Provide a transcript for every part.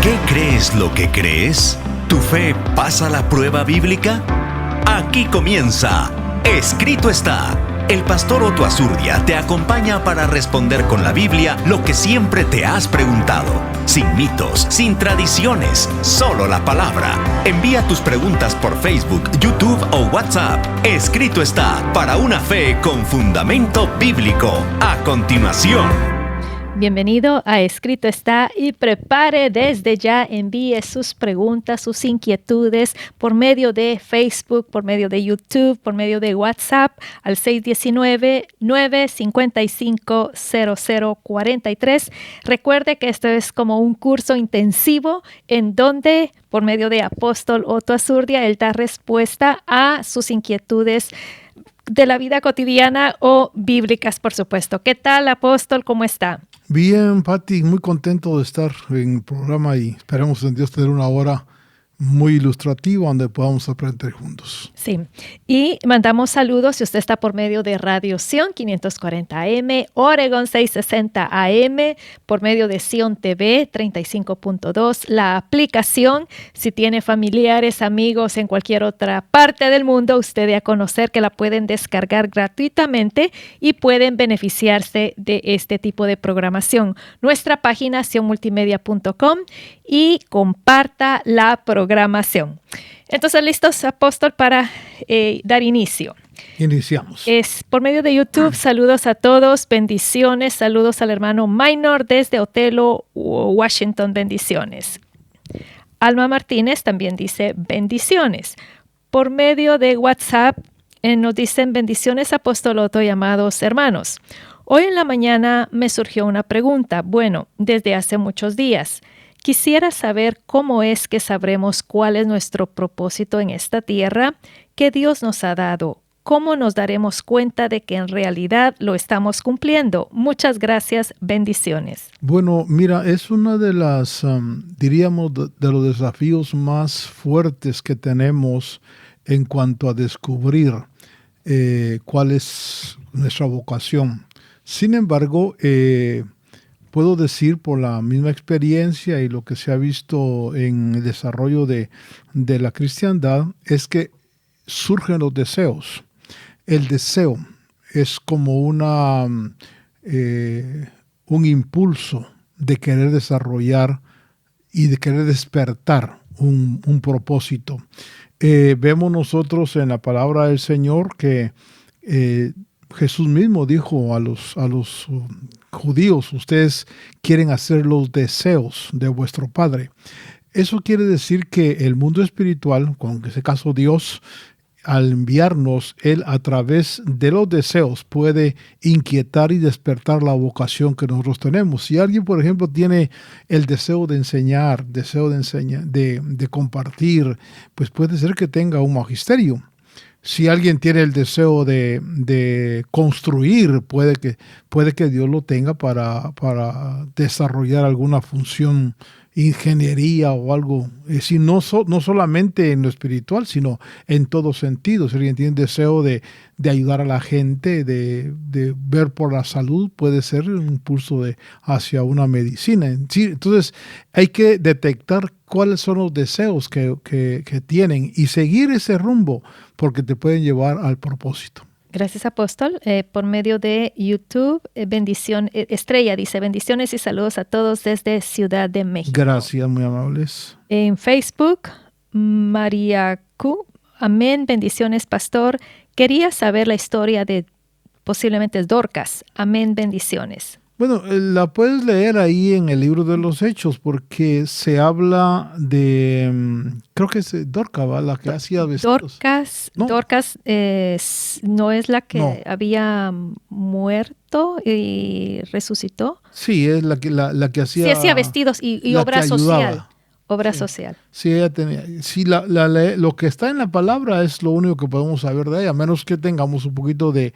qué crees lo que crees? ¿Tu fe pasa la prueba bíblica? Aquí comienza Escrito está. El pastor Otto Azurdia te acompaña para responder con la Biblia lo que siempre te has preguntado. Sin mitos, sin tradiciones, solo la palabra. Envía tus preguntas por Facebook, YouTube o WhatsApp. Escrito está para una fe con fundamento bíblico. A continuación. Bienvenido a Escrito está y prepare desde ya, envíe sus preguntas, sus inquietudes por medio de Facebook, por medio de YouTube, por medio de WhatsApp al 619-955-0043. Recuerde que esto es como un curso intensivo en donde por medio de Apóstol Otto Azurdia él da respuesta a sus inquietudes de la vida cotidiana o bíblicas, por supuesto. ¿Qué tal, Apóstol? ¿Cómo está? Bien, Pati, muy contento de estar en el programa y esperamos en Dios tener una hora muy ilustrativa donde podamos aprender juntos. Sí, y mandamos saludos si usted está por medio de Radio Sion 540 AM, Oregon 660 AM, por medio de Sion TV 35.2, la aplicación. Si tiene familiares, amigos en cualquier otra parte del mundo, usted debe conocer que la pueden descargar gratuitamente y pueden beneficiarse de este tipo de programación. Nuestra página sionmultimedia.com y comparta la programación. Entonces, ¿listos, Apóstol, para dar inicio? Iniciamos. Es por medio de YouTube. Saludos a todos, bendiciones. Saludos al hermano Minor desde Otelo, Washington, bendiciones. Alma Martínez también dice bendiciones. Por medio de WhatsApp nos dicen bendiciones, Apóstol Otto y amados hermanos. Hoy en la mañana me surgió una pregunta, desde hace muchos días. Quisiera saber cómo es que sabremos cuál es nuestro propósito en esta tierra que Dios nos ha dado. ¿Cómo nos daremos cuenta de que en realidad lo estamos cumpliendo? Muchas gracias, bendiciones. Bueno, mira, es una de las, diríamos, de los desafíos más fuertes que tenemos en cuanto a descubrir cuál es nuestra vocación. Sin embargo, puedo decir por la misma experiencia y lo que se ha visto en el desarrollo de la cristiandad es que surgen los deseos. El deseo es como un impulso de querer desarrollar y de querer despertar un propósito. Vemos nosotros en la palabra del Señor que Jesús mismo dijo a los judíos, ustedes quieren hacer los deseos de vuestro Padre. Eso quiere decir que el mundo espiritual, en ese caso Dios, al enviarnos, Él a través de los deseos puede inquietar y despertar la vocación que nosotros tenemos. Si alguien, por ejemplo, tiene el deseo de enseñar, de compartir, pues puede ser que tenga un magisterio. Si alguien tiene el deseo de construir, puede que Dios lo tenga para desarrollar alguna función, ingeniería o algo. Es decir, no solamente en lo espiritual, sino en todo sentido. Si alguien tiene el deseo de ayudar a la gente, de ver por la salud, puede ser un impulso hacia una medicina. Sí, entonces, hay que detectar cuáles son los deseos que tienen y seguir ese rumbo, porque te pueden llevar al propósito. Gracias, Apóstol. Por medio de YouTube, Estrella dice bendiciones y saludos a todos desde Ciudad de México. Gracias, muy amables. En Facebook, María Q. Amén, bendiciones, pastor. Quería saber la historia de posiblemente Dorcas. Amén, bendiciones. Bueno, la puedes leer ahí en el libro de los Hechos porque se habla de, creo que es Dorcas, ¿va? La que hacía vestidos. Dorcas no es la que había muerto y resucitó. Sí, es la que hacía. Sí, hacía vestidos y obra social. Obra social. Sí, ella tenía. Sí, lo que está en la palabra es lo único que podemos saber de ella, a menos que tengamos un poquito de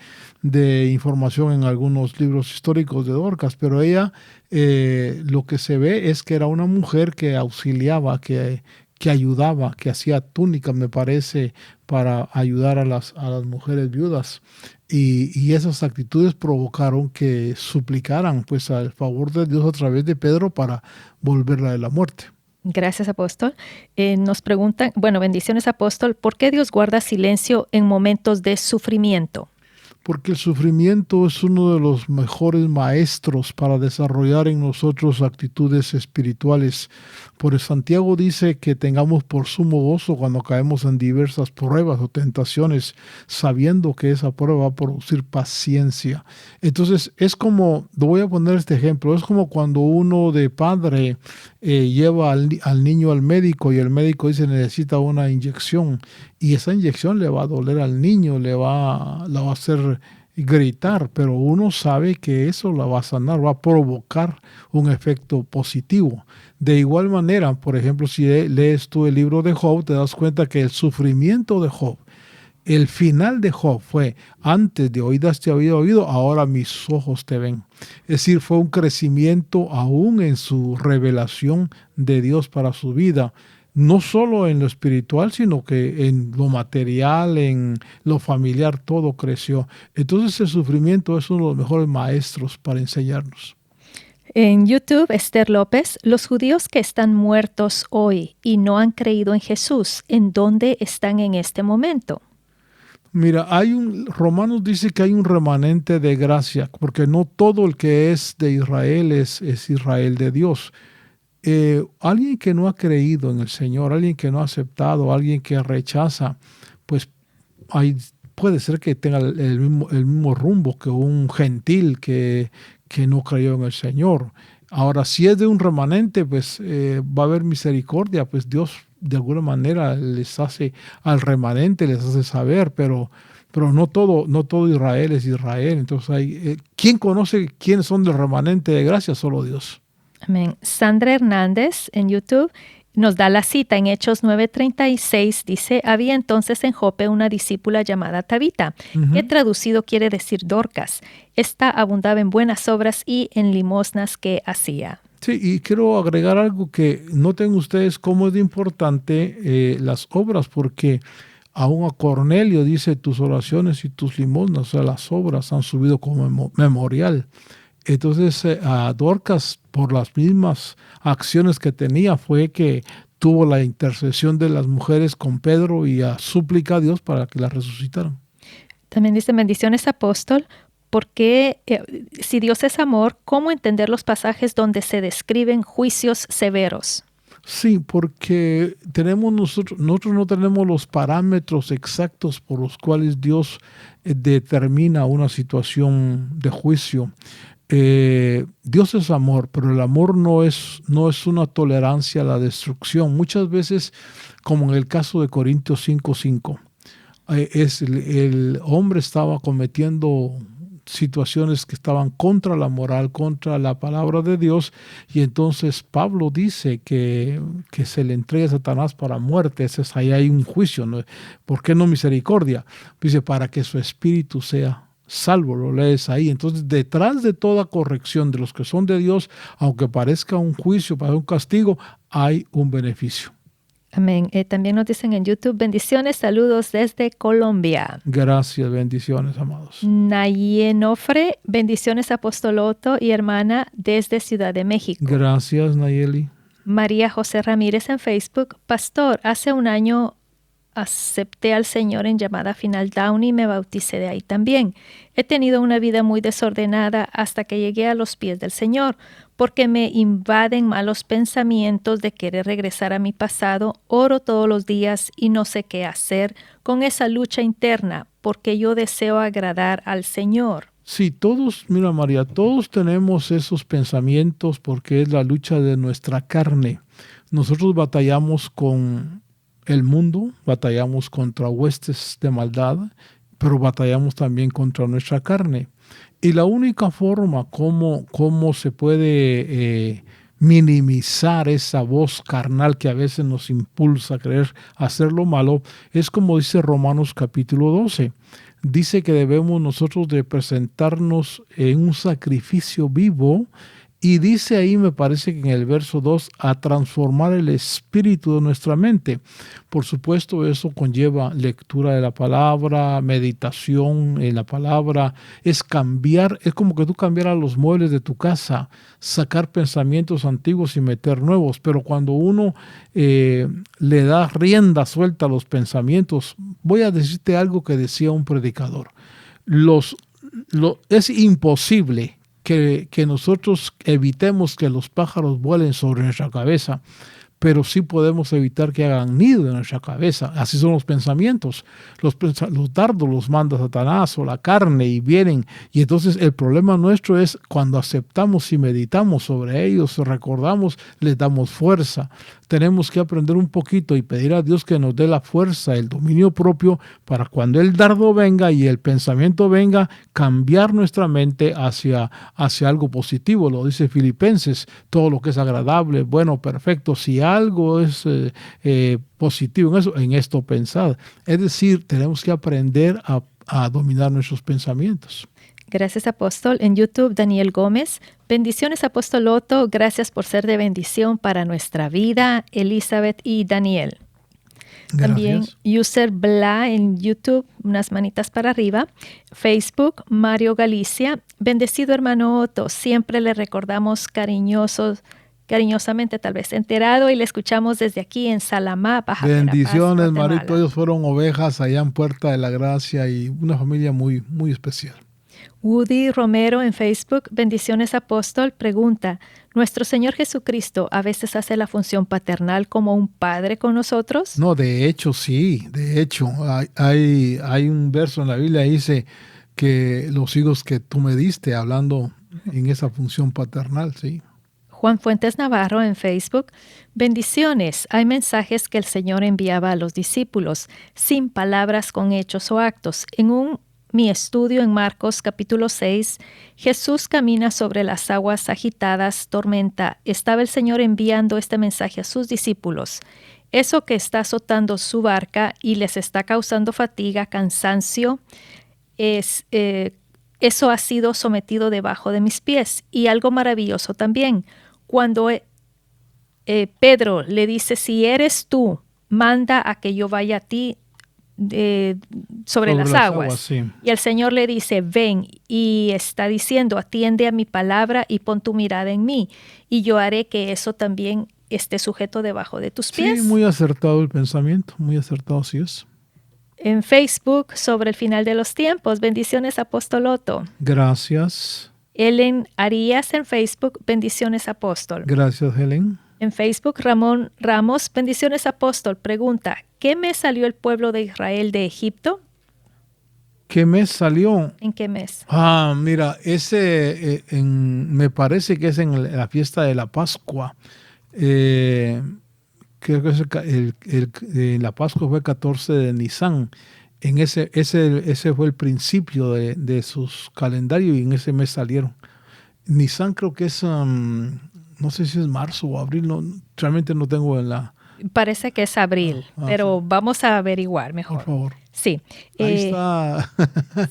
información en algunos libros históricos de Dorcas, pero ella lo que se ve es que era una mujer que auxiliaba, que ayudaba, que hacía túnicas, me parece, para ayudar a las mujeres viudas. Y esas actitudes provocaron que suplicaran pues al favor de Dios a través de Pedro para volverla de la muerte. Gracias, apóstol. Nos preguntan, bueno, bendiciones, apóstol, ¿por qué Dios guarda silencio en momentos de sufrimiento? Porque el sufrimiento es uno de los mejores maestros para desarrollar en nosotros actitudes espirituales. Por eso Santiago dice que tengamos por sumo gozo cuando caemos en diversas pruebas o tentaciones, sabiendo que esa prueba va a producir paciencia. Entonces, es como, lo voy a poner este ejemplo, es como cuando uno de padre lleva al niño al médico y el médico dice necesita una inyección. Y esa inyección le va a doler al niño, la va a hacer gritar, pero uno sabe que eso la va a sanar, va a provocar un efecto positivo. De igual manera, por ejemplo, si lees tú el libro de Job, te das cuenta que el sufrimiento de Job, el final de Job fue, antes de oídas te había oído, ahora mis ojos te ven. Es decir, fue un crecimiento aún en su revelación de Dios para su vida. No solo en lo espiritual, sino que en lo material, en lo familiar, todo creció. Entonces el sufrimiento es uno de los mejores maestros para enseñarnos. En YouTube, Esther López, los judíos que están muertos hoy y no han creído en Jesús, ¿en dónde están en este momento? Mira, Romanos dice que hay un remanente de gracia, porque no todo el que es de Israel es Israel de Dios. Alguien que no ha creído en el Señor, alguien que no ha aceptado, alguien que rechaza, pues puede ser que tenga el mismo rumbo que un gentil que no creyó en el Señor. Ahora, si es de un remanente, pues va a haber misericordia, pues Dios de alguna manera les hace al remanente, les hace saber, pero no todo Israel es Israel. Entonces, ¿quién conoce quiénes son del remanente de gracia? Solo Dios. Amén. Sandra Hernández en YouTube nos da la cita en Hechos 9:36. Dice, había entonces en Jope una discípula llamada Tabita, que traducido quiere decir Dorcas. Esta abundaba en buenas obras y en limosnas que hacía. Sí, y quiero agregar algo que noten ustedes cómo es de importante las obras, porque aún a Cornelio dice tus oraciones y tus limosnas, o sea, las obras han subido como memorial. Entonces, a Dorcas, por las mismas acciones que tenía, fue que tuvo la intercesión de las mujeres con Pedro y suplica a Dios para que la resucitaran. También dice, bendiciones, apóstol, porque si Dios es amor, ¿cómo entender los pasajes donde se describen juicios severos? Sí, porque nosotros no tenemos los parámetros exactos por los cuales Dios determina una situación de juicio. Dios es amor, pero el amor no es una tolerancia a la destrucción. Muchas veces, como en el caso de Corintios 5:5, el hombre estaba cometiendo situaciones que estaban contra la moral, contra la palabra de Dios, y entonces Pablo dice que se le entrega a Satanás para muerte. Ahí hay un juicio, ¿no? ¿Por qué no misericordia? Dice, para que su espíritu sea salvo, lo lees ahí. Entonces, detrás de toda corrección de los que son de Dios, aunque parezca un juicio, para un castigo, hay un beneficio. Amén. También nos dicen en YouTube, bendiciones, saludos desde Colombia. Gracias, bendiciones, amados. Nayenofre, bendiciones, apostoloto y hermana desde Ciudad de México. Gracias, Nayeli. María José Ramírez en Facebook, pastor, hace un año acepté al Señor en llamada final Downey y me bauticé de ahí también. He tenido una vida muy desordenada hasta que llegué a los pies del Señor, porque me invaden malos pensamientos de querer regresar a mi pasado. Oro todos los días y no sé qué hacer con esa lucha interna, porque yo deseo agradar al Señor. Sí, mira María, todos tenemos esos pensamientos porque es la lucha de nuestra carne. Nosotros batallamos con el mundo, batallamos contra huestes de maldad, pero batallamos también contra nuestra carne. Y la única forma como se puede minimizar esa voz carnal que a veces nos impulsa a querer hacer lo malo es como dice Romanos capítulo 12. Dice que debemos nosotros de presentarnos en un sacrificio vivo Y dice ahí, me parece que en el verso 2, a transformar el espíritu de nuestra mente. Por supuesto, eso conlleva lectura de la palabra, meditación en la palabra, es cambiar, es como que tú cambiaras los muebles de tu casa, sacar pensamientos antiguos y meter nuevos. Pero cuando uno le da rienda suelta a los pensamientos, voy a decirte algo que decía un predicador. Es imposible que nosotros evitemos que los pájaros vuelen sobre nuestra cabeza, pero sí podemos evitar que hagan nido en nuestra cabeza. Así son los pensamientos. Los dardos los manda Satanás o la carne y vienen. Y entonces el problema nuestro es cuando aceptamos y meditamos sobre ellos, recordamos, les damos fuerza. Tenemos que aprender un poquito y pedir a Dios que nos dé la fuerza, el dominio propio, para cuando el dardo venga y el pensamiento venga, cambiar nuestra mente hacia algo positivo. Lo dice Filipenses, todo lo que es agradable, bueno, perfecto. Si algo es positivo en esto pensad. Es decir, tenemos que aprender a dominar nuestros pensamientos. Gracias, apóstol. En YouTube, Daniel Gómez. Bendiciones, apóstol Otto. Gracias por ser de bendición para nuestra vida, Elizabeth y Daniel. Gracias. También User Bla en YouTube, unas manitas para arriba. Facebook, Mario Galicia. Bendecido hermano Otto, siempre le recordamos cariñosamente, tal vez enterado, y le escuchamos desde aquí en Salamá, Baja Verapaz, bendiciones, Guatemala. Marito. Ellos fueron ovejas allá en Puerta de la Gracia y una familia muy, muy especial. Woody Romero en Facebook, bendiciones apóstol, pregunta, ¿nuestro Señor Jesucristo a veces hace la función paternal como un padre con nosotros? No, de hecho sí, de hecho hay un verso en la Biblia que dice que los hijos que tú me diste, hablando en esa función paternal, sí. Juan Fuentes Navarro en Facebook, bendiciones, hay mensajes que el Señor enviaba a los discípulos, sin palabras, con hechos o actos. En mi estudio en Marcos capítulo 6, Jesús camina sobre las aguas agitadas, tormenta. Estaba el Señor enviando este mensaje a sus discípulos. Eso que está azotando su barca y les está causando fatiga, cansancio, eso ha sido sometido debajo de mis pies. Y algo maravilloso también, cuando Pedro le dice, si eres tú, manda a que yo vaya a ti sobre las aguas. Sí. Y el Señor le dice, ven, y está diciendo, atiende a mi palabra y pon tu mirada en mí, y yo haré que eso también esté sujeto debajo de tus pies. Sí, muy acertado el pensamiento, muy acertado, sí es. En Facebook, sobre el final de los tiempos, bendiciones apóstol Otto. Gracias. Ellen Arias en Facebook, bendiciones apóstol. Gracias, Helen. En Facebook, Ramón Ramos, bendiciones apóstol, pregunta, ¿qué mes salió el pueblo de Israel de Egipto? ¿Qué mes salió? ¿En qué mes? Mira, me parece que es en la fiesta de la Pascua. Creo que la Pascua fue 14 de Nisan. Ese fue el principio de sus calendarios y en ese mes salieron. Nisan creo que es, no sé si es marzo o abril, realmente no tengo en la... Parece que es abril, pero sí. Vamos a averiguar mejor. Por favor. Sí. Ahí está.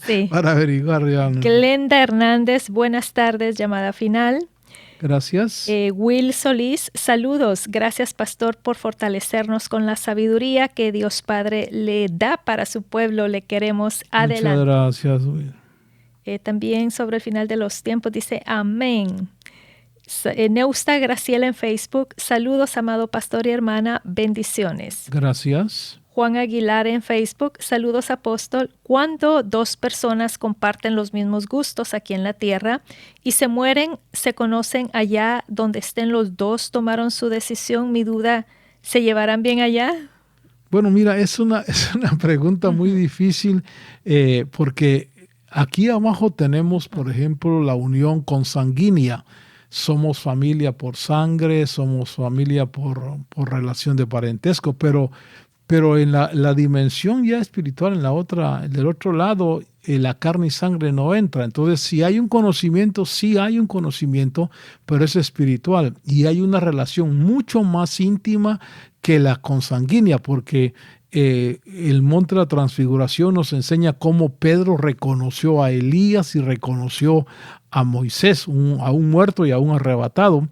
Sí. Para averiguar ya. Glenda Hernández, buenas tardes, llamada final. Gracias. Will Solís, saludos. Gracias, pastor, por fortalecernos con la sabiduría que Dios Padre le da para su pueblo. Le queremos. Adelante. Muchas gracias, Will. También sobre el final de los tiempos dice amén. Neusta Graciela en Facebook, saludos, amado pastor y hermana, bendiciones. Gracias. Juan Aguilar en Facebook, saludos apóstol. Cuando dos personas comparten los mismos gustos aquí en la tierra y se mueren, se conocen allá donde estén los dos, tomaron su decisión. Mi duda, ¿se llevarán bien allá? Bueno, mira, es una pregunta muy difícil porque aquí abajo tenemos, por ejemplo, la unión consanguínea. Somos familia por sangre, somos familia por relación de parentesco, pero en la dimensión ya espiritual, del otro lado, la carne y sangre no entra. Entonces, si hay un conocimiento, sí hay un conocimiento, pero es espiritual. Y hay una relación mucho más íntima que la consanguínea, porque el monte de la transfiguración nos enseña cómo Pedro reconoció a Elías y reconoció a Moisés, a un muerto y a un arrebatado.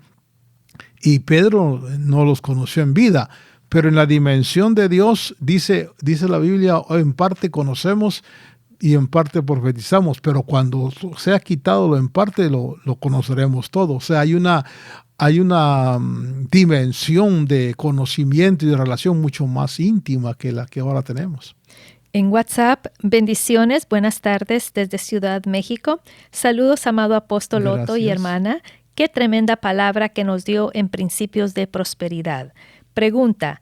Y Pedro no los conoció en vida, pero en la dimensión de Dios, dice la Biblia, en parte conocemos y en parte profetizamos, pero cuando sea quitado lo en parte, lo conoceremos todo. O sea, hay una dimensión de conocimiento y de relación mucho más íntima que la que ahora tenemos. En WhatsApp, bendiciones, buenas tardes desde Ciudad México. Saludos, amado apóstol Otto y hermana. Qué tremenda palabra que nos dio en principios de prosperidad. Pregunta,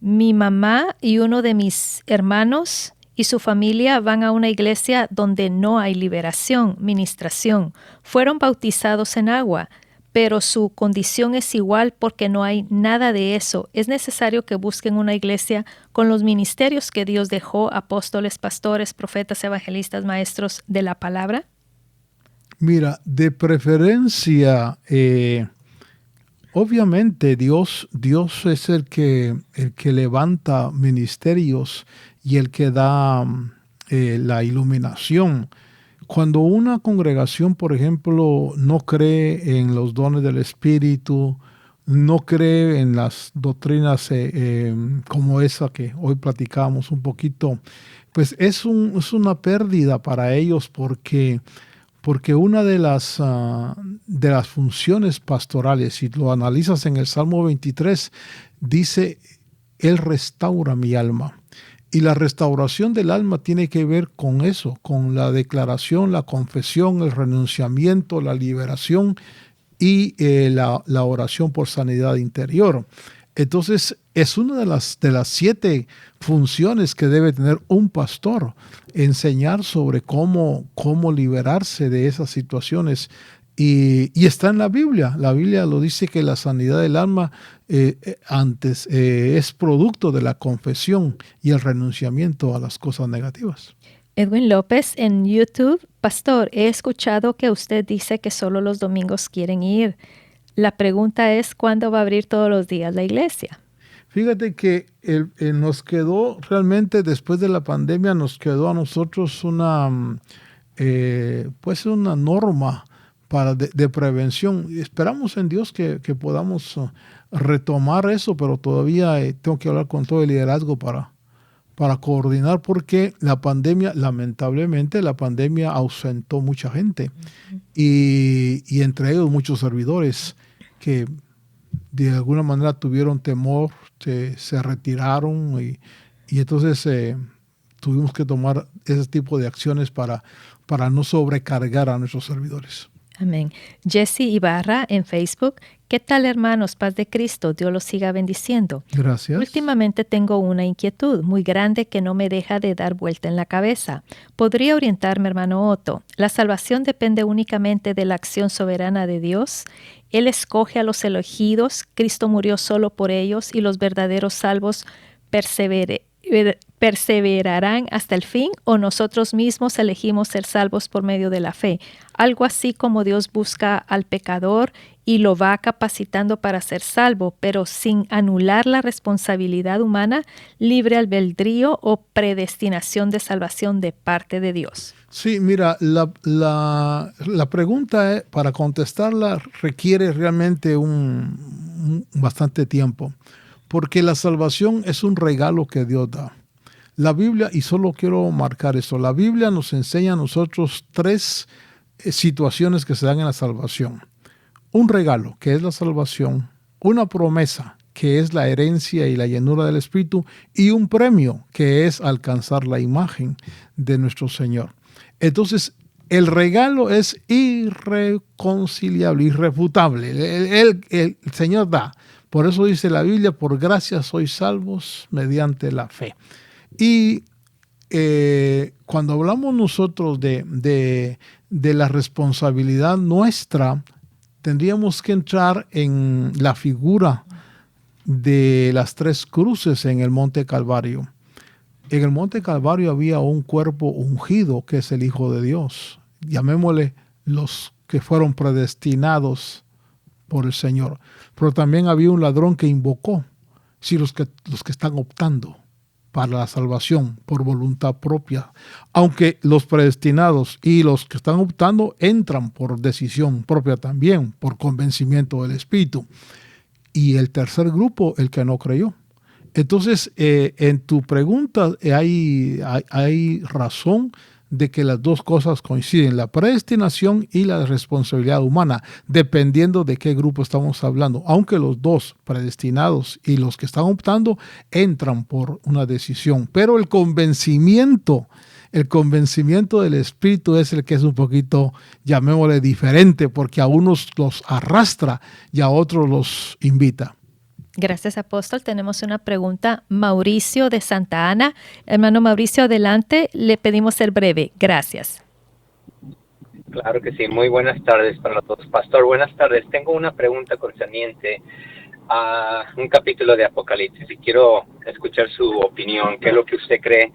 mi mamá y uno de mis hermanos y su familia van a una iglesia donde no hay liberación, ministración. Fueron bautizados en agua, pero su condición es igual porque no hay nada de eso. Es necesario que busquen una iglesia con los ministerios que Dios dejó, apóstoles, pastores, profetas, evangelistas, maestros de la palabra. Mira, de preferencia, obviamente Dios es el que levanta ministerios y el que da la iluminación. Cuando una congregación, por ejemplo, no cree en los dones del Espíritu, no cree en las doctrinas como esa que hoy platicamos un poquito, pues es una pérdida para ellos porque una de las funciones pastorales, si lo analizas en el Salmo 23, dice, Él restaura mi alma. Y la restauración del alma tiene que ver con eso, con la declaración, la confesión, el renunciamiento, la liberación y la oración por sanidad interior. Entonces, es una de las 7 funciones que debe tener un pastor, enseñar sobre cómo liberarse de esas situaciones. Y está en la Biblia. La Biblia lo dice que la sanidad del alma es producto de la confesión y el renunciamiento a las cosas negativas. Edwin López en YouTube. Pastor, he escuchado que usted dice que solo los domingos quieren ir. La pregunta es, ¿cuándo va a abrir todos los días la iglesia? Fíjate que nos quedó realmente, después de la pandemia, nos quedó a nosotros una norma de prevención. Esperamos en Dios que podamos retomar eso, pero todavía tengo que hablar con todo el liderazgo para coordinar, porque la pandemia, lamentablemente, ausentó mucha gente. Uh-huh. Y entre ellos muchos servidores que de alguna manera tuvieron temor, se retiraron y entonces tuvimos que tomar ese tipo de acciones para no sobrecargar a nuestros servidores. Amén. Jesse Ibarra en Facebook. ¿Qué tal, hermanos? Paz de Cristo. Dios los siga bendiciendo. Gracias. Últimamente tengo una inquietud muy grande que no me deja de dar vuelta en la cabeza. ¿Podría orientarme, hermano Otto? ¿La salvación depende únicamente de la acción soberana de Dios? Él escoge a los elegidos, Cristo murió solo por ellos y los verdaderos salvos perseverarán hasta el fin, o nosotros mismos elegimos ser salvos por medio de la fe. Algo así como Dios busca al pecador y lo va capacitando para ser salvo, pero sin anular la responsabilidad humana, libre albedrío o predestinación de salvación de parte de Dios. Sí, mira, la pregunta, para contestarla, requiere realmente bastante tiempo, porque la salvación es un regalo que Dios da. La Biblia, y solo quiero marcar eso, la Biblia nos enseña a nosotros 3 situaciones que se dan en la salvación. Un regalo, que es la salvación, una promesa, que es la herencia y la llenura del Espíritu, y un premio, que es alcanzar la imagen de nuestro Señor. Entonces, el regalo es irreconciliable, irrefutable. El Señor da. Por eso dice la Biblia, por gracia sois salvos mediante la fe. Y cuando hablamos nosotros de la responsabilidad nuestra, tendríamos que entrar en la figura de las 3 cruces en el Monte Calvario. En el Monte Calvario había un cuerpo ungido, que es el Hijo de Dios. Llamémosle los que fueron predestinados por el Señor. Pero también había un ladrón que invocó, sí, los que están optando para la salvación por voluntad propia, aunque los predestinados y los que están optando entran por decisión propia también, por convencimiento del Espíritu. Y el tercer grupo, el que no creyó. Entonces, en tu pregunta hay razón de que las dos cosas coinciden, la predestinación y la responsabilidad humana, dependiendo de qué grupo estamos hablando. Aunque los dos, predestinados y los que están optando, entran por una decisión. Pero el convencimiento del Espíritu es el que es un poquito, llamémosle, diferente, porque a unos los arrastra y a otros los invita. Gracias, apóstol. Tenemos una pregunta. Mauricio de Santa Ana. Hermano Mauricio, adelante. Le pedimos ser breve. Gracias. Claro que sí. Muy buenas tardes para todos. Pastor, buenas tardes. Tengo una pregunta concerniente a un capítulo de Apocalipsis y quiero escuchar su opinión. ¿Qué es lo que usted cree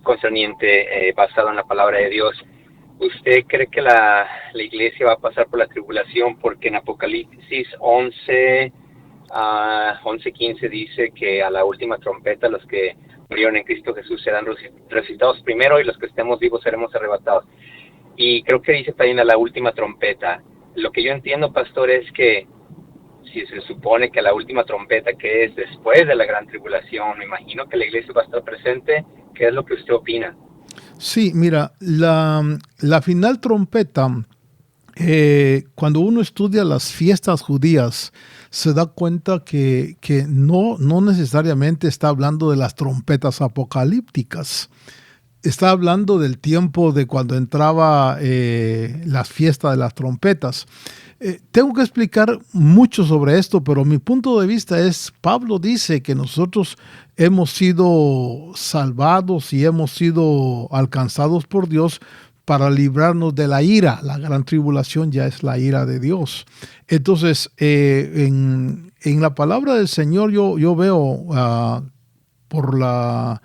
concerniente, basado en la palabra de Dios? ¿Usted cree que la iglesia va a pasar por la tribulación? Porque en Apocalipsis 11:15 dice que a la última trompeta los que murieron en Cristo Jesús serán resucitados primero y los que estemos vivos seremos arrebatados. Y creo que dice también a la última trompeta. Lo que yo entiendo, pastor, es que si se supone que la última trompeta, que es después de la gran tribulación, me imagino que la iglesia va a estar presente. ¿Qué es lo que usted opina? Sí, mira, la final trompeta, cuando uno estudia las fiestas judías, se da cuenta que no necesariamente está hablando de las trompetas apocalípticas. Está hablando del tiempo de cuando entraba las fiestas de las trompetas. Tengo que explicar mucho sobre esto, pero mi punto de vista es, Pablo dice que nosotros hemos sido salvados y hemos sido alcanzados por Dios para librarnos de la ira. La gran tribulación ya es la ira de Dios. Entonces, en la palabra del Señor yo veo por lo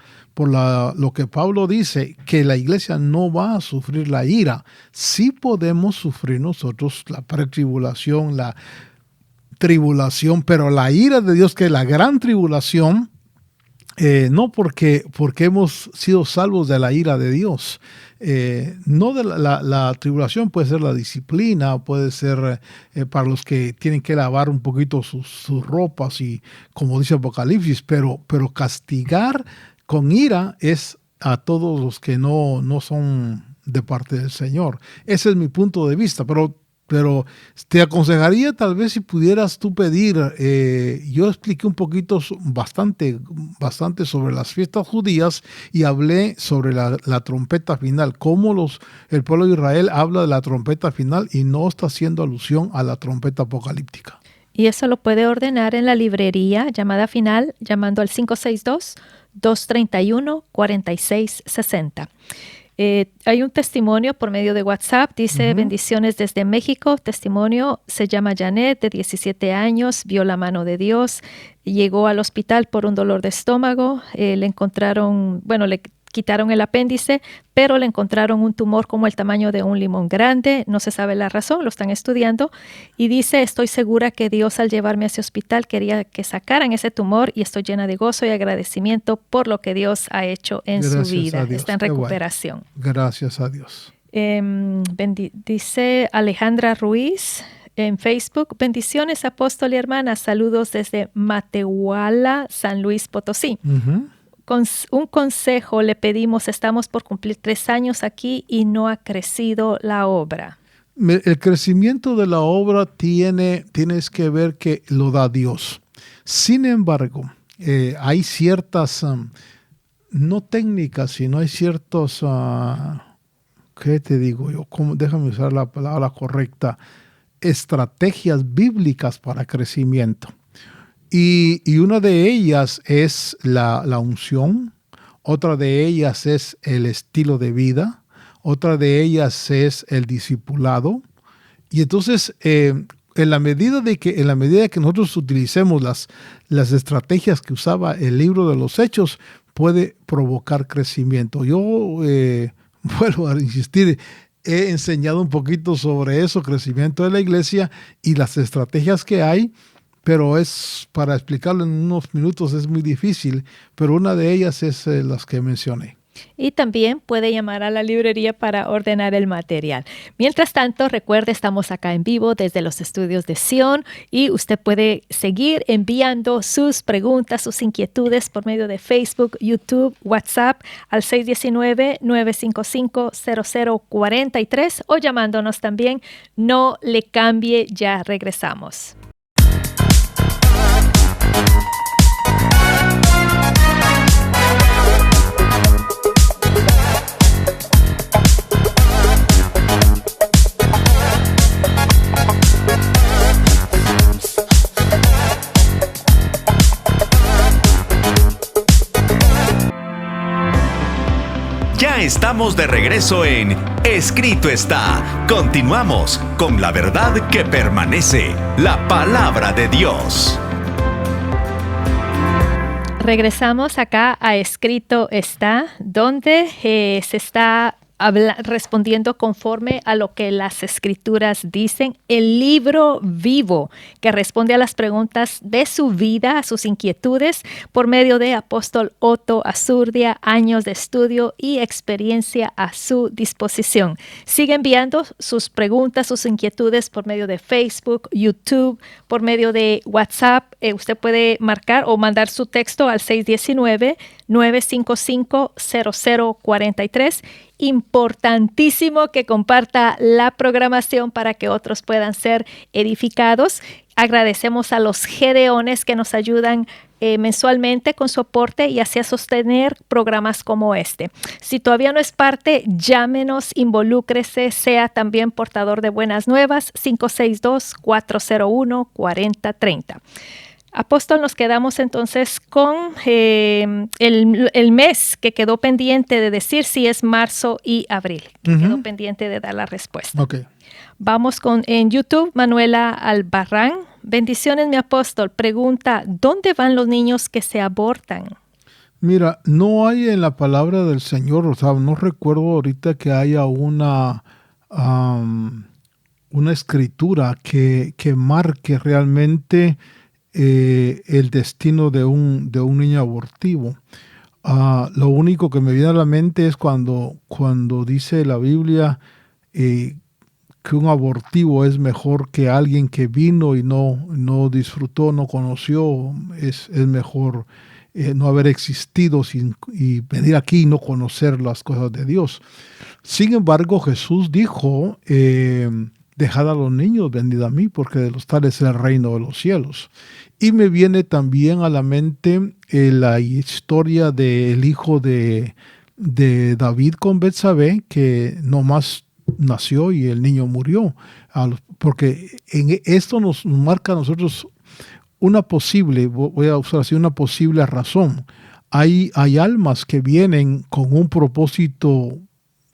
que Pablo dice, que la iglesia no va a sufrir la ira. Sí podemos sufrir nosotros la pretribulación, la tribulación, pero la ira de Dios, que es la gran tribulación, no porque hemos sido salvos de la ira de Dios. No de la tribulación puede ser la disciplina, puede ser para los que tienen que lavar un poquito sus ropas y como dice Apocalipsis, pero castigar con ira es a todos los que no son de parte del Señor. Ese es mi punto de vista, pero te aconsejaría tal vez si pudieras tú pedir, yo expliqué un poquito, bastante sobre las fiestas judías y hablé sobre la trompeta final, cómo el pueblo de Israel habla de la trompeta final y no está haciendo alusión a la trompeta apocalíptica. Y eso lo puede ordenar en la librería llamada final, llamando al 562-231-4660. Hay un testimonio por medio de WhatsApp, dice bendiciones desde México. Testimonio, se llama Janet, de 17 años, vio la mano de Dios, llegó al hospital por un dolor de estómago, le encontraron, le quitaron el apéndice, pero le encontraron un tumor como el tamaño de un limón grande, no se sabe la razón, lo están estudiando, y dice, estoy segura que Dios al llevarme a ese hospital quería que sacaran ese tumor y estoy llena de gozo y agradecimiento por lo que Dios ha hecho en su vida. Está en recuperación. Bueno. Gracias a Dios. Dice Alejandra Ruiz en Facebook, bendiciones apóstol y hermana, saludos desde Matehuala, San Luis Potosí. Un consejo le pedimos, estamos por cumplir 3 años aquí y no ha crecido la obra. El crecimiento de la obra tienes que ver que lo da Dios. Sin embargo, hay ciertas, no técnicas, sino hay ciertos, ¿qué te digo yo? Déjame usar la palabra correcta, estrategias bíblicas para crecimiento. Y una de ellas es la unción, otra de ellas es el estilo de vida, otra de ellas es el discipulado. Y entonces, en la medida de que nosotros utilicemos las estrategias que usaba el libro de los Hechos, puede provocar crecimiento. Yo vuelvo a insistir, he enseñado un poquito sobre eso, crecimiento de la iglesia y las estrategias que hay pero para explicarlo en unos minutos es muy difícil, pero una de ellas es las que mencioné. Y también puede llamar a la librería para ordenar el material. Mientras tanto, recuerde, estamos acá en vivo desde los estudios de Sion y usted puede seguir enviando sus preguntas, sus inquietudes por medio de Facebook, YouTube, WhatsApp al 619-955-0043 o llamándonos también. No le cambie, ya regresamos. Ya estamos de regreso en Escrito está. Continuamos con la verdad que permanece, la palabra de Dios. Regresamos acá a Escrito está, donde se está respondiendo conforme a lo que las Escrituras dicen, el libro vivo que responde a las preguntas de su vida, a sus inquietudes, por medio de Apóstol Otto Azurdia, años de estudio y experiencia a su disposición. Sigue enviando sus preguntas, sus inquietudes por medio de Facebook, YouTube, por medio de WhatsApp. Usted puede marcar o mandar su texto al 619-955-0043. Importantísimo que comparta la programación para que otros puedan ser edificados. Agradecemos a los Gedeones que nos ayudan mensualmente con su aporte y así a sostener programas como este. Si todavía no es parte, llámenos, involúcrese, sea también portador de buenas nuevas, 562-401-4030. Apóstol, nos quedamos entonces con el mes que quedó pendiente de decir si es marzo y abril, que quedó pendiente de dar la respuesta. Okay. Vamos en YouTube, Manuela Albarrán. Bendiciones, mi apóstol. Pregunta, ¿dónde van los niños que se abortan? Mira, no hay en la palabra del Señor, o sea, no recuerdo ahorita que haya una escritura que marque realmente el destino de un niño abortivo. Lo único que me viene a la mente es cuando dice la Biblia que un abortivo es mejor que alguien que vino y no disfrutó, no conoció. Es mejor no haber existido y venir aquí y no conocer las cosas de Dios. Sin embargo, Jesús dijo, dejad a los niños, venid a mí, porque de los tales es el reino de los cielos. Y me viene también a la mente la historia del hijo de David con Betsabé, que nomás nació y el niño murió. Porque esto nos marca a nosotros una posible, voy a usar así, una posible razón. Hay almas que vienen con un propósito,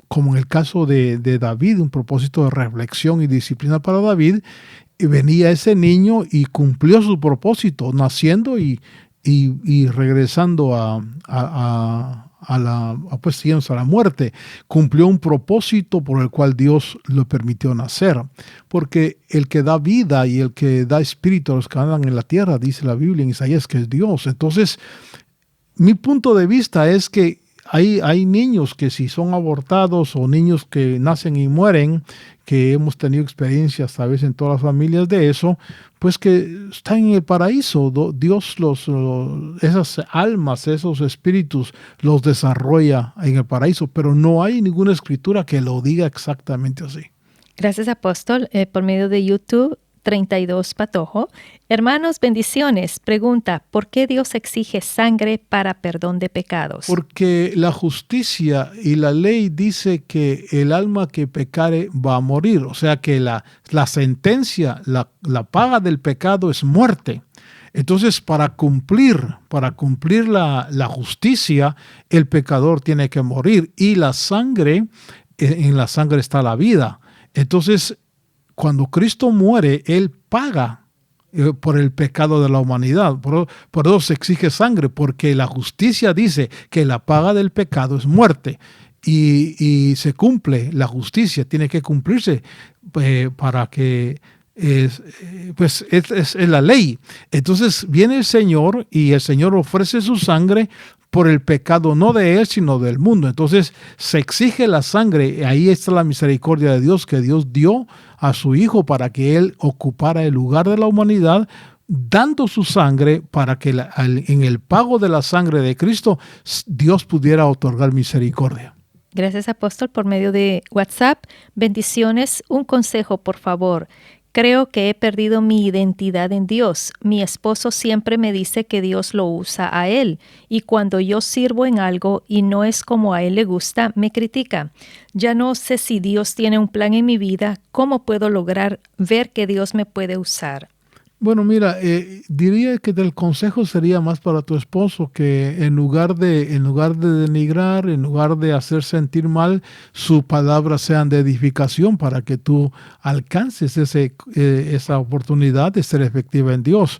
como en el caso de David, un propósito de reflexión y disciplina para David. Y venía ese niño y cumplió su propósito, naciendo y regresando a la muerte. Cumplió un propósito por el cual Dios lo permitió nacer. Porque el que da vida y el que da espíritu a los que andan en la tierra, dice la Biblia en Isaías, que es Dios. Entonces, mi punto de vista es que hay niños que si son abortados o niños que nacen y mueren, que hemos tenido experiencias a veces en todas las familias de eso, pues que están en el paraíso. Dios esas almas, esos espíritus los desarrolla en el paraíso, pero no hay ninguna escritura que lo diga exactamente así. Gracias, apóstol. Por medio de YouTube, 32 Patojo. Hermanos, bendiciones. Pregunta, ¿por qué Dios exige sangre para perdón de pecados? Porque la justicia y la ley dice que el alma que pecare va a morir. O sea que la sentencia, la paga del pecado es muerte. Entonces, para cumplir la justicia, el pecador tiene que morir. Y la sangre, en la sangre está la vida. Entonces, cuando Cristo muere, Él paga por el pecado de la humanidad. Por eso se exige sangre, porque la justicia dice que la paga del pecado es muerte. Y se cumple, la justicia tiene que cumplirse para que es la ley. Entonces viene el Señor y el Señor ofrece su sangre por el pecado, no de él, sino del mundo. Entonces se exige la sangre. Ahí está la misericordia de Dios, que Dios dio a su Hijo para que Él ocupara el lugar de la humanidad, dando su sangre para que en el pago de la sangre de Cristo, Dios pudiera otorgar misericordia. Gracias, apóstol, por medio de WhatsApp. Bendiciones. Un consejo, por favor. Creo que he perdido mi identidad en Dios. Mi esposo siempre me dice que Dios lo usa a él, y cuando yo sirvo en algo y no es como a él le gusta, me critica. Ya no sé si Dios tiene un plan en mi vida. ¿Cómo puedo lograr ver que Dios me puede usar? Bueno, mira, diría que el consejo sería más para tu esposo, que en lugar de denigrar, en lugar de hacer sentir mal, sus palabras sean de edificación para que tú alcances esa oportunidad de ser efectiva en Dios.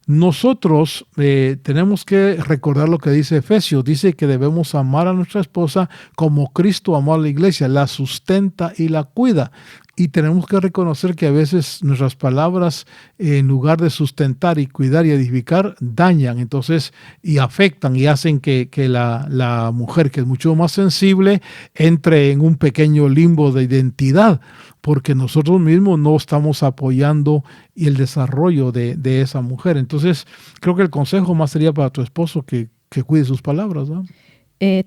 Nosotros tenemos que recordar lo que dice Efesios. Dice que debemos amar a nuestra esposa como Cristo amó a la iglesia, la sustenta y la cuida. Y tenemos que reconocer que a veces nuestras palabras, en lugar de sustentar y cuidar y edificar, dañan, entonces, y afectan y hacen que la mujer, que es mucho más sensible, entre en un pequeño limbo de identidad, porque nosotros mismos no estamos apoyando el desarrollo de esa mujer. Entonces, creo que el consejo más sería para tu esposo que cuide sus palabras, ¿no?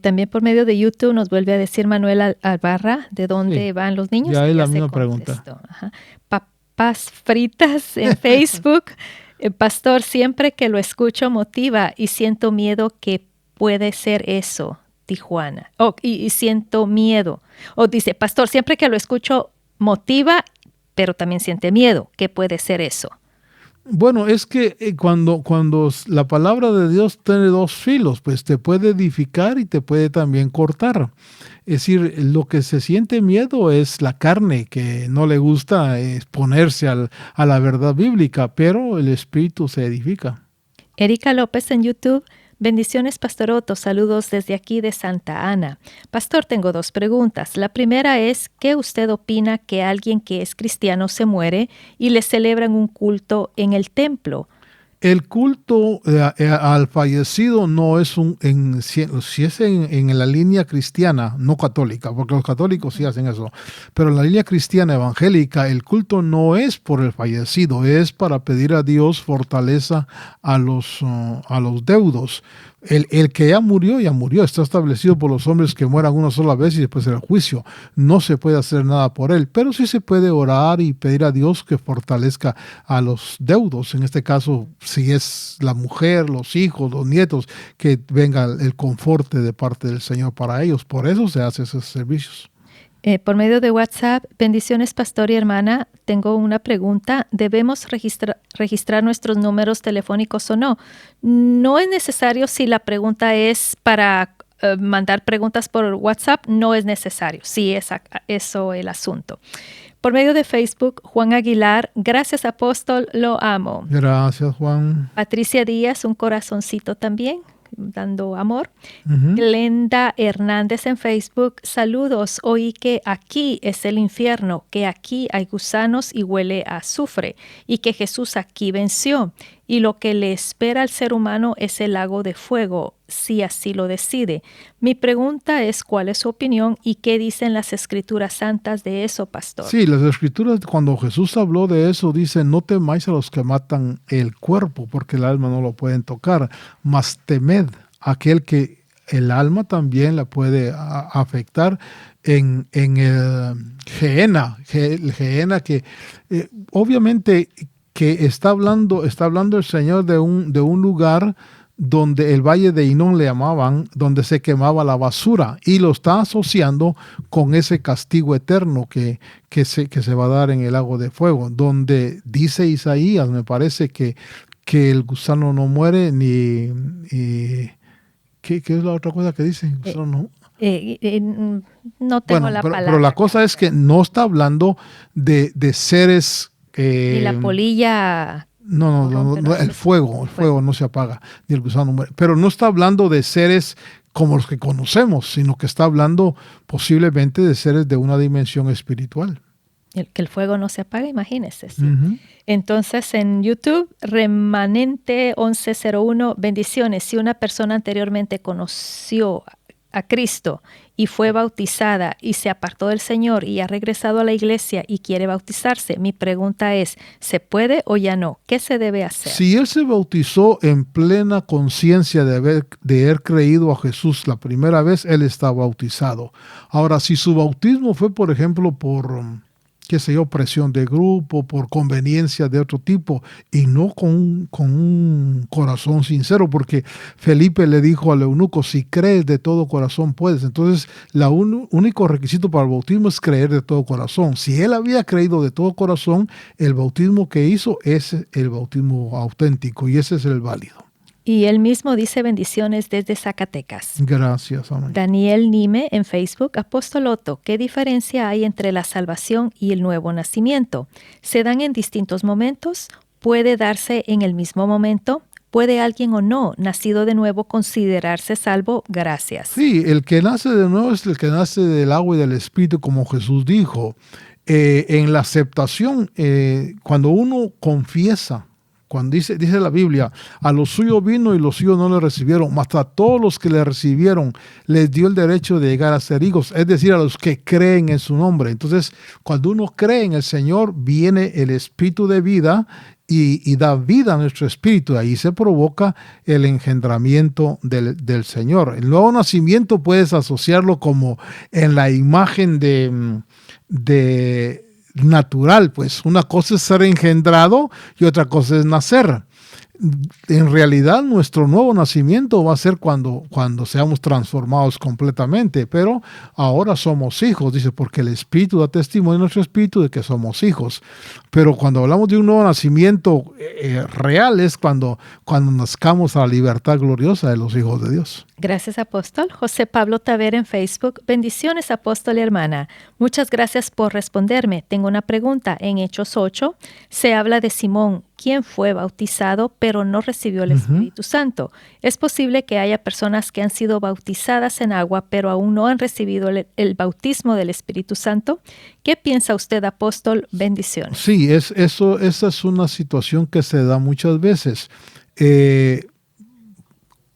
También por medio de YouTube nos vuelve a decir Manuel Albarra, ¿de dónde van los niños? Ya es la misma pregunta. Papas fritas en Facebook. Pastor, siempre que lo escucho motiva y siento miedo que puede ser eso, Tijuana. Y siento miedo. Dice, pastor, siempre que lo escucho motiva, pero también siente miedo. ¿Qué puede ser eso? Bueno, es que cuando la palabra de Dios tiene dos filos, pues te puede edificar y te puede también cortar. Es decir, lo que se siente miedo es la carne, que no le gusta exponerse a la verdad bíblica, pero el espíritu se edifica. Erika López en YouTube. Bendiciones, Pastor Otto. Saludos desde aquí de Santa Ana. Pastor, tengo 2 preguntas. La primera es, ¿qué usted opina que alguien que es cristiano se muere y le celebran un culto en el templo? El culto al fallecido no es si es en la línea cristiana, no católica, porque los católicos sí hacen eso, pero en la línea cristiana evangélica el culto no es por el fallecido, es para pedir a Dios fortaleza a los deudos. El que ya murió, está establecido por los hombres que mueran una sola vez y después del juicio. No se puede hacer nada por él, pero sí se puede orar y pedir a Dios que fortalezca a los deudos. En este caso, si es la mujer, los hijos, los nietos, que venga el conforte de parte del Señor para ellos. Por eso se hacen esos servicios. Por medio de WhatsApp, bendiciones, pastor y hermana. Tengo una pregunta. ¿Debemos registrar nuestros números telefónicos o no? No es necesario. Si la pregunta es para mandar preguntas por WhatsApp, no es necesario. Sí, es eso el asunto. Por medio de Facebook, Juan Aguilar, gracias, apóstol, lo amo. Gracias, Juan. Patricia Díaz, un corazoncito también, dando amor. Glenda Hernández en Facebook, saludos, oí que aquí es el infierno, que aquí hay gusanos y huele a azufre, y que Jesús aquí venció, y lo que le espera al ser humano es el lago de fuego, si así lo decide. Mi pregunta es, ¿cuál es su opinión y qué dicen las Escrituras Santas de eso, pastor? Sí, las Escrituras, cuando Jesús habló de eso, dice, no temáis a los que matan el cuerpo, porque el alma no lo pueden tocar, mas temed a aquel que el alma también la puede afectar en el Gehenna, el Gehenna que obviamente que está hablando el Señor de un lugar donde el valle de Hinón le llamaban, donde se quemaba la basura, y lo está asociando con ese castigo eterno que se va a dar en el lago de fuego, donde dice Isaías, me parece que el gusano no muere ni ¿qué es la otra cosa que dice? No tengo la palabra. Pero la cosa es que no está hablando de seres... y la polilla... No, el fuego no se apaga, ni el gusano muere. Pero no está hablando de seres como los que conocemos, sino que está hablando posiblemente de seres de una dimensión espiritual. que el fuego no se apaga, imagínese. ¿Sí? Ujú. Entonces, en YouTube, Remanente 1101, bendiciones. Si una persona anteriormente conoció a Cristo y fue bautizada y se apartó del Señor y ha regresado a la iglesia y quiere bautizarse, mi pregunta es, ¿se puede o ya no? ¿Qué se debe hacer? Si él se bautizó en plena conciencia de haber creído a Jesús la primera vez, él está bautizado. Ahora, si su bautismo fue, por ejemplo, por, qué sé yo, presión de grupo, por conveniencia de otro tipo, y no con un corazón sincero, porque Felipe le dijo al eunuco, si crees de todo corazón puedes. Entonces, el único requisito para el bautismo es creer de todo corazón. Si él había creído de todo corazón, el bautismo que hizo es el bautismo auténtico, y ese es el válido. Y él mismo dice bendiciones desde Zacatecas. Gracias, amén. Daniel Nime en Facebook, Apóstol Otto, ¿qué diferencia hay entre la salvación y el nuevo nacimiento? ¿Se dan en distintos momentos? ¿Puede darse en el mismo momento? ¿Puede alguien o no, nacido de nuevo, considerarse salvo? Gracias. Sí, el que nace de nuevo es el que nace del agua y del espíritu, como Jesús dijo. En la aceptación, cuando uno confiesa, cuando dice la Biblia, a los suyos vino y los suyos no le recibieron, mas a todos los que le recibieron les dio el derecho de llegar a ser hijos, es decir, a los que creen en su nombre. Entonces, cuando uno cree en el Señor, viene el espíritu de vida y da vida a nuestro espíritu. Ahí se provoca el engendramiento del Señor. El nuevo nacimiento puedes asociarlo como en la imagen de natural, pues una cosa es ser engendrado y otra cosa es nacer. En realidad nuestro nuevo nacimiento va a ser cuando seamos transformados completamente, pero ahora somos hijos, dice, porque el Espíritu da testimonio en nuestro espíritu de que somos hijos. Pero cuando hablamos de un nuevo nacimiento real es cuando nazcamos a la libertad gloriosa de los hijos de Dios. Gracias, apóstol. José Pablo Taver en Facebook. Bendiciones, apóstol y hermana. Muchas gracias por responderme. Tengo una pregunta. En Hechos 8 se habla de Simón, quien fue bautizado pero no recibió el Espíritu Santo. ¿Es posible que haya personas que han sido bautizadas en agua pero aún no han recibido el bautismo del Espíritu Santo? ¿Qué piensa usted, apóstol? Bendiciones. Sí, esa es una situación que se da muchas veces.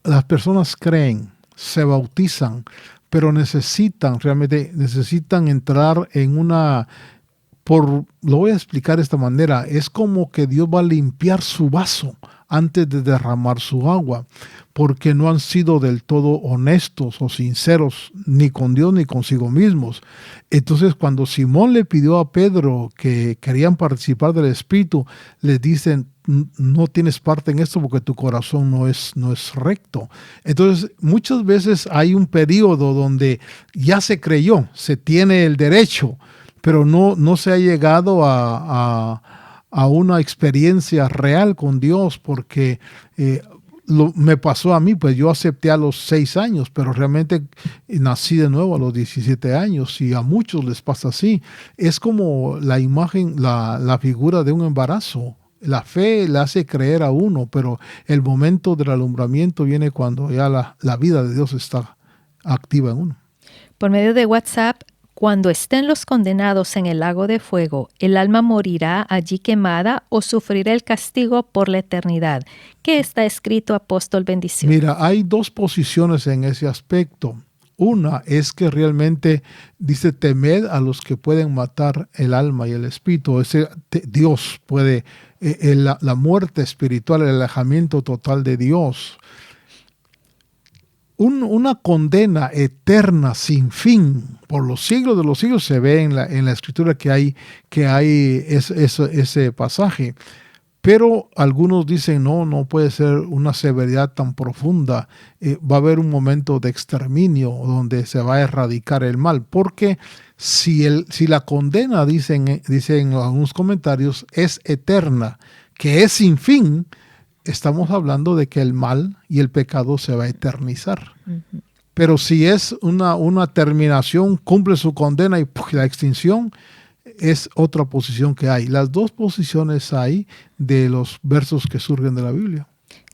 Las personas creen, se bautizan, pero realmente necesitan entrar en lo voy a explicar de esta manera, es como que Dios va a limpiar su vaso antes de derramar su agua, porque no han sido del todo honestos o sinceros ni con Dios ni consigo mismos. Entonces, cuando Simón le pidió a Pedro que querían participar del Espíritu, les dicen, no tienes parte en esto porque tu corazón no es recto. Entonces, muchas veces hay un periodo donde ya se creyó, se tiene el derecho, pero no se ha llegado a una experiencia real con Dios, porque me pasó a mí, pues yo acepté a los 6 años, pero realmente nací de nuevo a los 17 años y a muchos les pasa así. Es como la imagen, la figura de un embarazo. La fe le hace creer a uno, pero el momento del alumbramiento viene cuando ya la vida de Dios está activa en uno. Por medio de WhatsApp, cuando estén los condenados en el lago de fuego, ¿el alma morirá allí quemada o sufrirá el castigo por la eternidad? ¿Qué está escrito, apóstol? Bendición. Mira, hay 2 posiciones en ese aspecto. Una es que realmente dice, temed a los que pueden matar el alma y el espíritu. Dios puede, la muerte espiritual, el alejamiento total de Dios. Una condena eterna sin fin por los siglos de los siglos se ve en la escritura que hay ese pasaje. Pero algunos dicen, no puede ser una severidad tan profunda. Va a haber un momento de exterminio donde se va a erradicar el mal. Porque si la condena, dicen en algunos comentarios, es eterna, que es sin fin, estamos hablando de que el mal y el pecado se va a eternizar. Uh-huh. Pero si es una terminación, cumple su condena y la extinción, es otra posición que hay. Las 2 posiciones hay de los versos que surgen de la Biblia.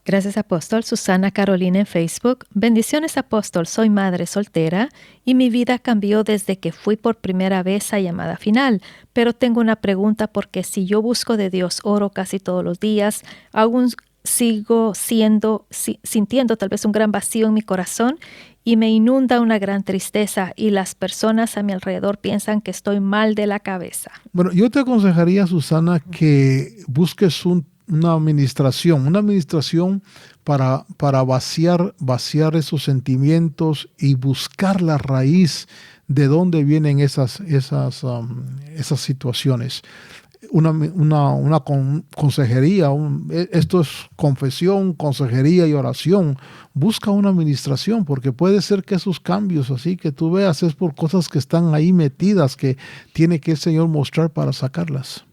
Gracias, apóstol. Susana Carolina en Facebook. Bendiciones, apóstol. Soy madre soltera y mi vida cambió desde que fui por primera vez a llamada final. Pero tengo una pregunta porque si yo busco de Dios, oro casi todos los días, aún sigo sintiendo tal vez un gran vacío en mi corazón y me inunda una gran tristeza y las personas a mi alrededor piensan que estoy mal de la cabeza. Bueno, yo te aconsejaría, Susana, que busques una administración para vaciar esos sentimientos y buscar la raíz de dónde vienen esas situaciones. Una consejería, esto es confesión, consejería y oración. Busca una administración, porque puede ser que esos cambios así que tú veas es por cosas que están ahí metidas que tiene que el Señor mostrar para sacarlas.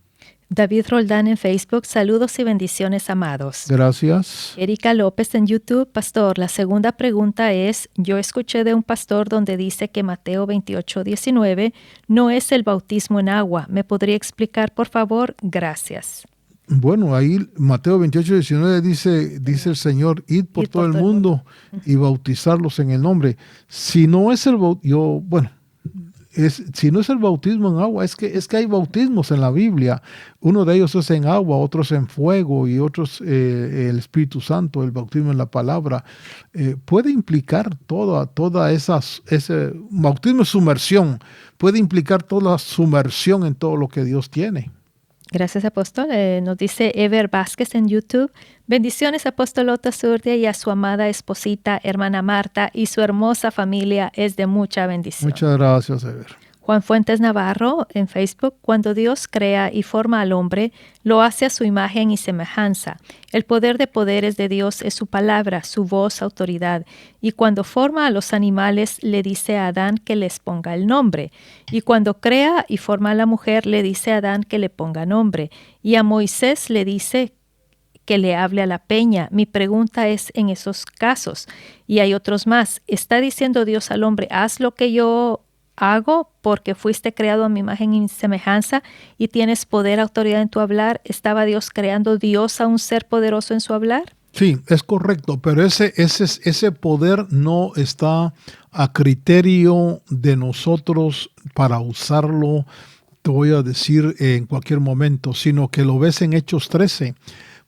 David Roldán en Facebook, saludos y bendiciones, amados. Gracias. Erika López en YouTube, pastor, la segunda pregunta es, yo escuché de un pastor donde dice que Mateo 28:19 no es el bautismo en agua. ¿Me podría explicar, por favor? Gracias. Bueno, ahí Mateo 28:19 dice el Señor, id por todo el mundo y bautizarlos en el nombre. Si no es si no es el bautismo en agua, es que hay bautismos en la Biblia. Uno de ellos es en agua, otros en fuego y otros el Espíritu Santo, el bautismo en la palabra. Puede implicar ese bautismo es sumersión, puede implicar toda la sumersión en todo lo que Dios tiene. Gracias, apóstol. Nos dice Ever Vázquez en YouTube. Bendiciones, apóstol Otto Azurdia, y a su amada esposita, hermana Marta, y su hermosa familia es de mucha bendición. Muchas gracias, Ever. Juan Fuentes Navarro en Facebook, cuando Dios crea y forma al hombre, lo hace a su imagen y semejanza. El poder de poderes de Dios es su palabra, su voz, autoridad. Y cuando forma a los animales, le dice a Adán que les ponga el nombre. Y cuando crea y forma a la mujer, le dice a Adán que le ponga nombre. Y a Moisés le dice que le hable a la peña. Mi pregunta es en esos casos, y hay otros más, ¿está diciendo Dios al hombre, haz lo que yo hago porque fuiste creado a mi imagen y semejanza y tienes poder, autoridad en tu hablar? ¿Estaba Dios creando Dios a un ser poderoso en su hablar? Sí, es correcto, pero ese poder no está a criterio de nosotros para usarlo, te voy a decir, en cualquier momento, sino que lo ves en Hechos 13.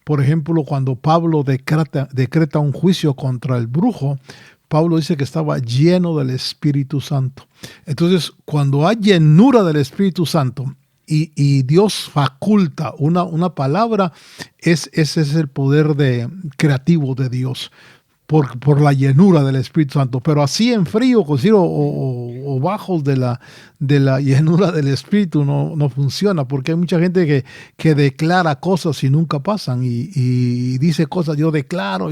Por ejemplo, cuando Pablo decreta un juicio contra el brujo, Pablo dice que estaba lleno del Espíritu Santo. Entonces, cuando hay llenura del Espíritu Santo y Dios faculta una palabra, ese es el poder creativo de Dios por la llenura del Espíritu Santo. Pero así en frío o bajos de la llenura del Espíritu no funciona, porque hay mucha gente que declara cosas y nunca pasan y dice cosas, yo declaro,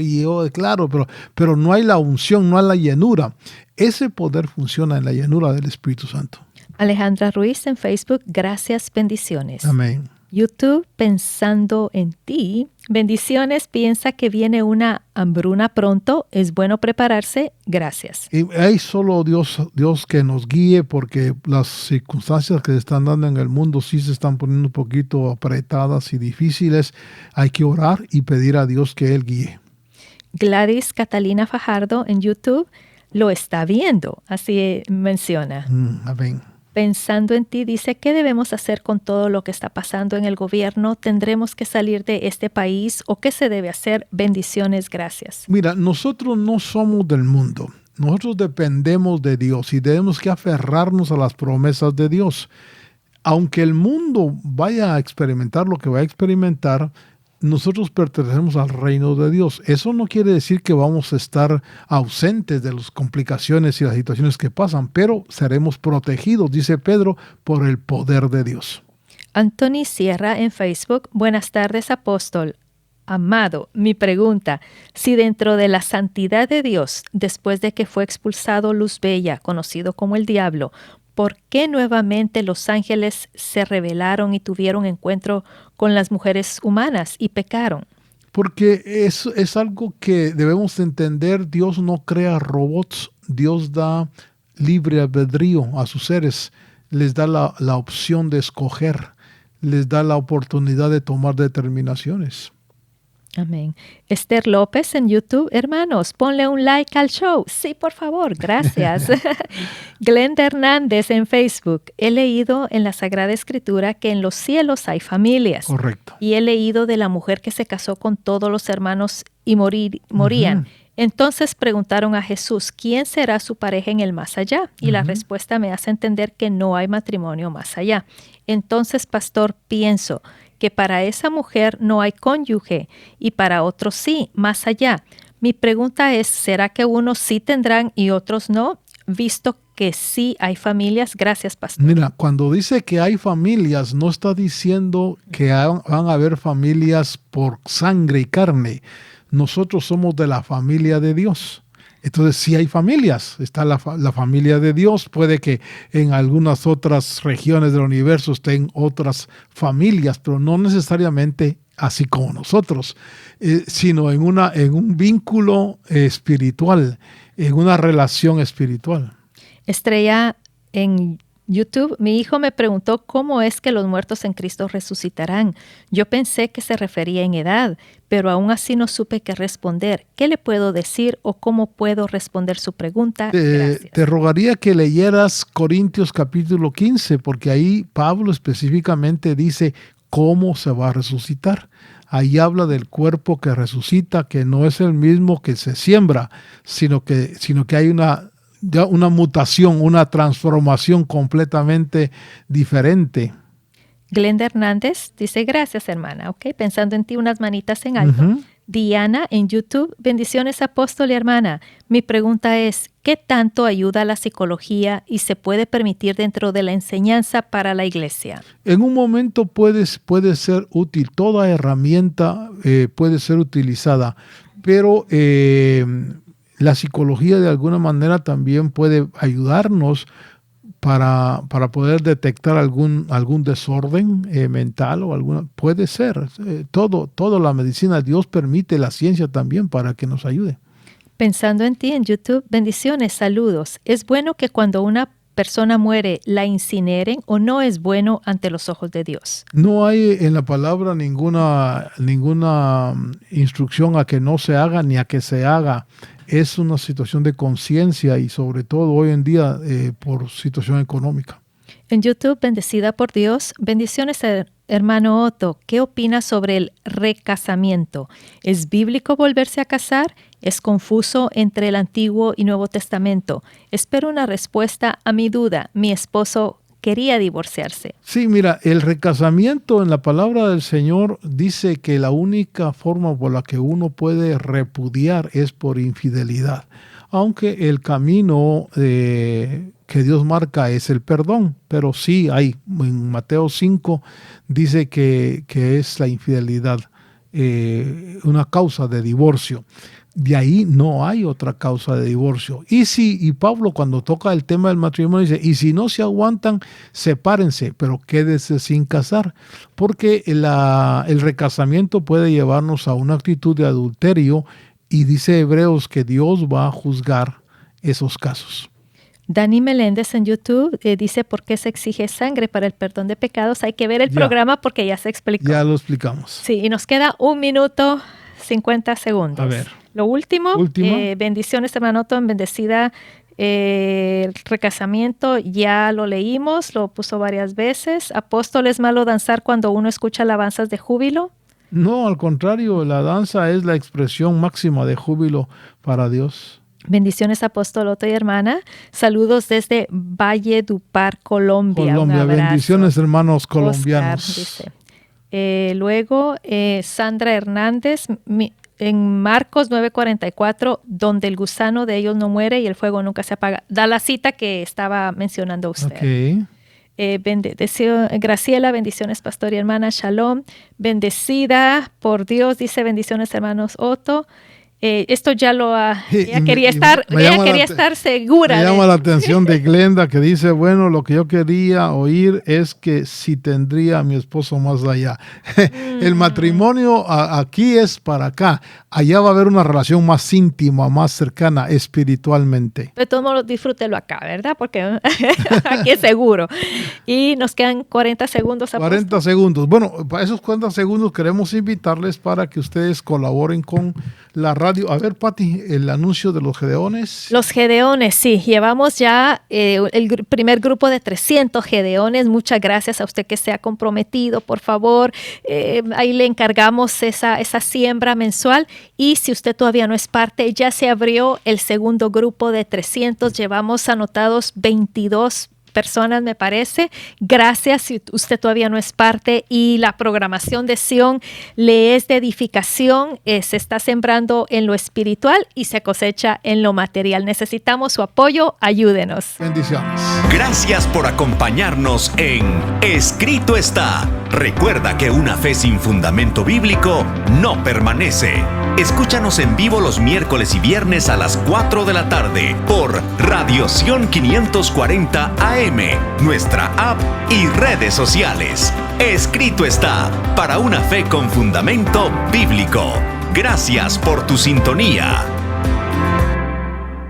pero no hay la unción, no hay la llenura. Ese poder funciona en la llenura del Espíritu Santo. Alejandra Ruiz en Facebook, gracias, bendiciones. Amén. YouTube, pensando en ti, bendiciones, piensa que viene una hambruna pronto, es bueno prepararse, gracias. Y hay solo Dios que nos guíe, porque las circunstancias que se están dando en el mundo sí se están poniendo un poquito apretadas y difíciles. Hay que orar y pedir a Dios que Él guíe. Gladys Catalina Fajardo en YouTube lo está viendo, así menciona. Amén. Pensando en ti, dice, ¿qué debemos hacer con todo lo que está pasando en el gobierno? ¿Tendremos que salir de este país o qué se debe hacer? Bendiciones, gracias. Mira, nosotros no somos del mundo. Nosotros dependemos de Dios y tenemos que aferrarnos a las promesas de Dios. Aunque el mundo vaya a experimentar lo que va a experimentar, nosotros pertenecemos al reino de Dios. Eso no quiere decir que vamos a estar ausentes de las complicaciones y las situaciones que pasan, pero seremos protegidos, dice Pedro, por el poder de Dios. Anthony Sierra en Facebook, buenas tardes, apóstol. Amado, mi pregunta, si dentro de la santidad de Dios, después de que fue expulsado Luz Bella, conocido como el diablo, ¿por qué nuevamente los ángeles se rebelaron y tuvieron encuentro con las mujeres humanas y pecaron? Porque es algo que debemos entender. Dios no crea robots. Dios da libre albedrío a sus seres. Les da la opción de escoger. Les da la oportunidad de tomar determinaciones. Amén. Esther López en YouTube. Hermanos, ponle un like al show. Sí, por favor. Gracias. Glenda Hernández en Facebook. He leído en la Sagrada Escritura que en los cielos hay familias. Correcto. Y he leído de la mujer que se casó con todos los hermanos y morían. Entonces preguntaron a Jesús, ¿quién será su pareja en el más allá? Y la respuesta me hace entender que no hay matrimonio más allá. Entonces, pastor, pienso que para esa mujer no hay cónyuge y para otros sí, más allá. Mi pregunta es, ¿será que unos sí tendrán y otros no? Visto que sí hay familias. Gracias, pastor. Mira, cuando dice que hay familias, no está diciendo que van a haber familias por sangre y carne. Nosotros somos de la familia de Dios. Entonces sí hay familias, está la familia de Dios, puede que en algunas otras regiones del universo estén otras familias, pero no necesariamente así como nosotros, sino en un vínculo espiritual, en una relación espiritual. Estrella en YouTube, mi hijo me preguntó cómo es que los muertos en Cristo resucitarán. Yo pensé que se refería en edad, pero aún así no supe qué responder. ¿Qué le puedo decir o cómo puedo responder su pregunta? Gracias. Te rogaría que leyeras Corintios capítulo 15, porque ahí Pablo específicamente dice cómo se va a resucitar. Ahí habla del cuerpo que resucita, que no es el mismo que se siembra, sino que hay una mutación, una transformación completamente diferente. Glenda Hernández dice, gracias, hermana. Ok, pensando en ti, unas manitas en alto. Diana en YouTube, bendiciones, apóstol y hermana. Mi pregunta es, ¿qué tanto ayuda la psicología y se puede permitir dentro de la enseñanza para la iglesia? En un momento puede ser útil, toda herramienta puede ser utilizada, pero la psicología de alguna manera también puede ayudarnos para poder detectar algún desorden mental o alguna. Puede ser. Todo la medicina, Dios permite la ciencia también para que nos ayude. Pensando en ti en YouTube, bendiciones, saludos. ¿Es bueno que cuando una persona muere la incineren o no es bueno ante los ojos de Dios? No hay en la palabra ninguna instrucción a que no se haga ni a que se haga. Es una situación de conciencia y sobre todo hoy en día por situación económica. En YouTube, bendecida por Dios, bendiciones, hermano Otto. ¿Qué opinas sobre el recasamiento? ¿Es bíblico volverse a casar? ¿Es confuso entre el Antiguo y Nuevo Testamento? Espero una respuesta a mi duda. Mi esposo quería divorciarse. Sí, mira, el recasamiento en la palabra del Señor dice que la única forma por la que uno puede repudiar es por infidelidad, aunque el camino que Dios marca es el perdón, pero sí hay, en Mateo 5 dice que es la infidelidad una causa de divorcio. De ahí no hay otra causa de divorcio. Y Pablo cuando toca el tema del matrimonio dice, y si no se aguantan, sepárense, pero quédese sin casar, porque el recasamiento puede llevarnos a una actitud de adulterio y dice Hebreos que Dios va a juzgar esos casos. Dani Meléndez en YouTube dice, ¿por qué se exige sangre para el perdón de pecados? Hay que ver el programa porque ya se explicó. Ya lo explicamos. Sí, y nos queda 1 minuto 50 segundos. A ver. Lo último. Bendiciones, hermano Tom, bendecida. El recasamiento, ya lo leímos, lo puso varias veces. Apóstol, ¿es malo danzar cuando uno escucha alabanzas de júbilo? No, al contrario, la danza es la expresión máxima de júbilo para Dios. Bendiciones, apóstol Otto y hermana. Saludos desde Valledupar, Colombia. Un abrazo. Bendiciones, hermanos colombianos. Oscar, dice. Luego, Sandra Hernández, en Marcos 9:44, donde el gusano de ellos no muere y el fuego nunca se apaga. Da la cita que estaba mencionando usted. Okay. Graciela, bendiciones, pastor y hermana, shalom. Bendecida por Dios, dice bendiciones, hermanos Otto. Esto ya ella Me quería estar segura. Me llama la atención de Glenda, que dice, bueno, lo que yo quería oír es que si tendría a mi esposo más allá. El matrimonio aquí es para acá. Allá va a haber una relación más íntima, más cercana espiritualmente. De todos modos, disfrútelo acá, ¿verdad? Porque aquí es seguro. Y nos quedan 40 segundos. 40 segundos. Bueno, para esos 40 segundos queremos invitarles para que ustedes colaboren con la radio. A ver, Pati, el anuncio de los Gedeones. Los Gedeones, sí. Llevamos ya el primer grupo de 300 Gedeones. Muchas gracias a usted que se ha comprometido. Por favor, ahí le encargamos esa siembra mensual. Y si usted todavía no es parte, ya se abrió el segundo grupo de 300. Llevamos anotados 22 personas, me parece. Gracias si usted todavía no es parte, y la programación de Sion le es de edificación. Se está sembrando en lo espiritual y se cosecha en lo material. Necesitamos su apoyo, ayúdenos. Bendiciones. Gracias por acompañarnos en Escrito está. Recuerda que una fe sin fundamento bíblico no permanece. Escúchanos en vivo los miércoles y viernes a las 4 de la tarde por Radio Sion 540 AM, nuestra app y redes sociales. Escrito está, para una fe con fundamento bíblico. Gracias por tu sintonía.